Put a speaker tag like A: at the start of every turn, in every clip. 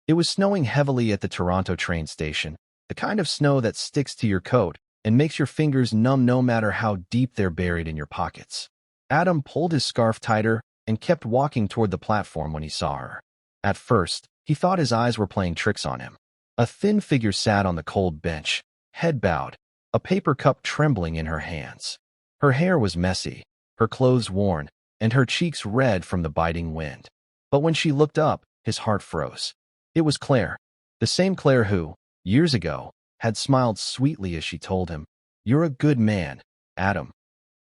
A: It was snowing heavily at the Toronto train station, the kind of snow that sticks to your coat and makes your fingers numb no matter how deep they're buried in your pockets. Adam pulled his scarf tighter and kept walking toward the platform when he saw her. At first, he thought his eyes were playing tricks on him. A thin figure sat on the cold bench, head bowed, a paper cup trembling in her hands. Her hair was messy, her clothes worn, and her cheeks red from the biting wind. But when she looked up, his heart froze. It was Claire, the same Claire who, years ago, had smiled sweetly as she told him, "You're a good man, Adam,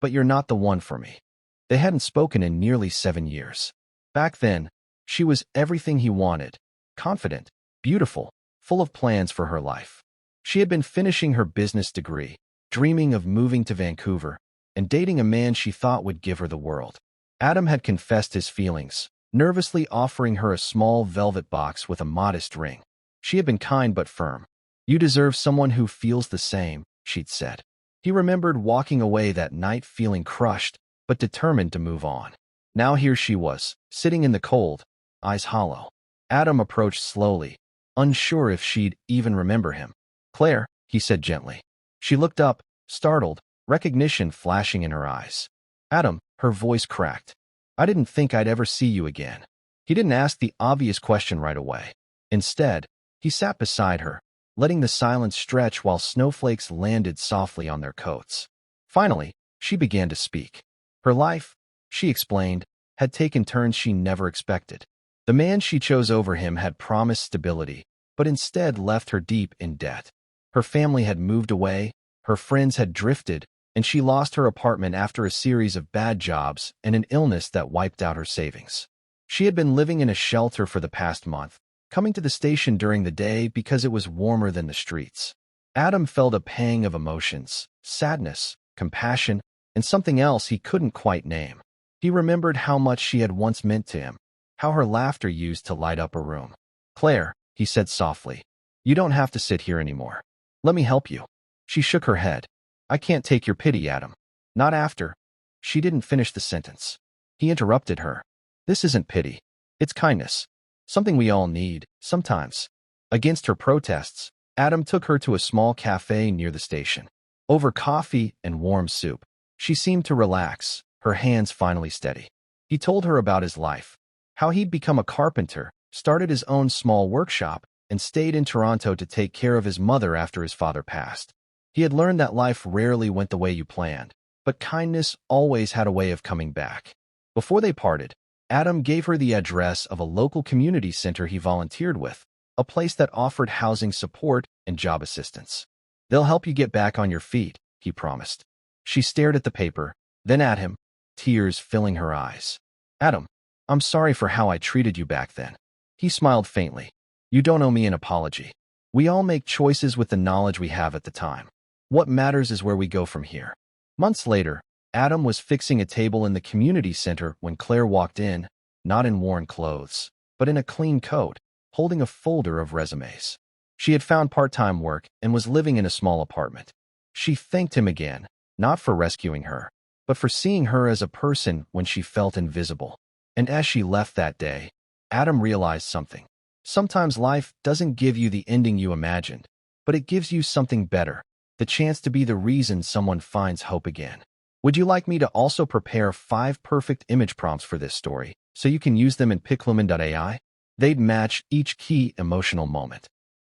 A: but you're not the one for me." They hadn't spoken in nearly 7 years. Back then, she was everything he wanted, confident, beautiful, full of plans for her life. She had been finishing her business degree, dreaming of moving to Vancouver, and dating a man she thought would give her the world. Adam had confessed his feelings, nervously offering her a small velvet box with a modest ring. She had been kind but firm. "You deserve someone who feels the same," she'd said. He remembered walking away that night feeling crushed, but determined to move on. Now here she was, sitting in the cold, eyes hollow. Adam approached slowly, unsure if she'd even remember him. "Claire," he said gently. She looked up, startled, recognition flashing in her eyes. "Adam," her voice cracked. "I didn't think I'd ever see you again." He didn't ask the obvious question right away. Instead, he sat beside her, letting the silence stretch while snowflakes landed softly on their coats. Finally, she began to speak. Her life, she explained, had taken turns she never expected. The man she chose over him had promised stability, but instead left her deep in debt. Her family had moved away, her friends had drifted, and she lost her apartment after a series of bad jobs and an illness that wiped out her savings. She had been living in a shelter for the past month, coming to the station during the day because it was warmer than the streets. Adam felt a pang of emotions, sadness, compassion, and something else he couldn't quite name. He remembered how much she had once meant to him, how her laughter used to light up a room. "Claire," he said softly, "you don't have to sit here anymore. Let me help you." She shook her head. "I can't take your pity, Adam. Not after." She didn't finish the sentence. He interrupted her. "This isn't pity. It's kindness. Something we all need, sometimes." Against her protests, Adam took her to a small cafe near the station. Over coffee and warm soup, she seemed to relax, her hands finally steady. He told her about his life, how he'd become a carpenter, started his own small workshop, and stayed in Toronto to take care of his mother after his father passed. He had learned that life rarely went the way you planned, but kindness always had a way of coming back. Before they parted, Adam gave her the address of a local community center he volunteered with, a place that offered housing support and job assistance. "They'll help you get back on your feet," he promised. She stared at the paper, then at him, tears filling her eyes. "Adam, I'm sorry for how I treated you back then." He smiled faintly. "You don't owe me an apology. We all make choices with the knowledge we have at the time. What matters is where we go from here." Months later, Adam was fixing a table in the community center when Claire walked in, not in worn clothes, but in a clean coat, holding a folder of resumes. She had found part-time work and was living in a small apartment. She thanked him again, not for rescuing her, but for seeing her as a person when she felt invisible. And as she left that day, Adam realized something. Sometimes life doesn't give you the ending you imagined, but it gives you something better, the chance to be the reason someone finds hope again. Would you like me to also prepare 5 perfect image prompts for this story, so you can use them in piclumen.ai? They'd match each key emotional moment.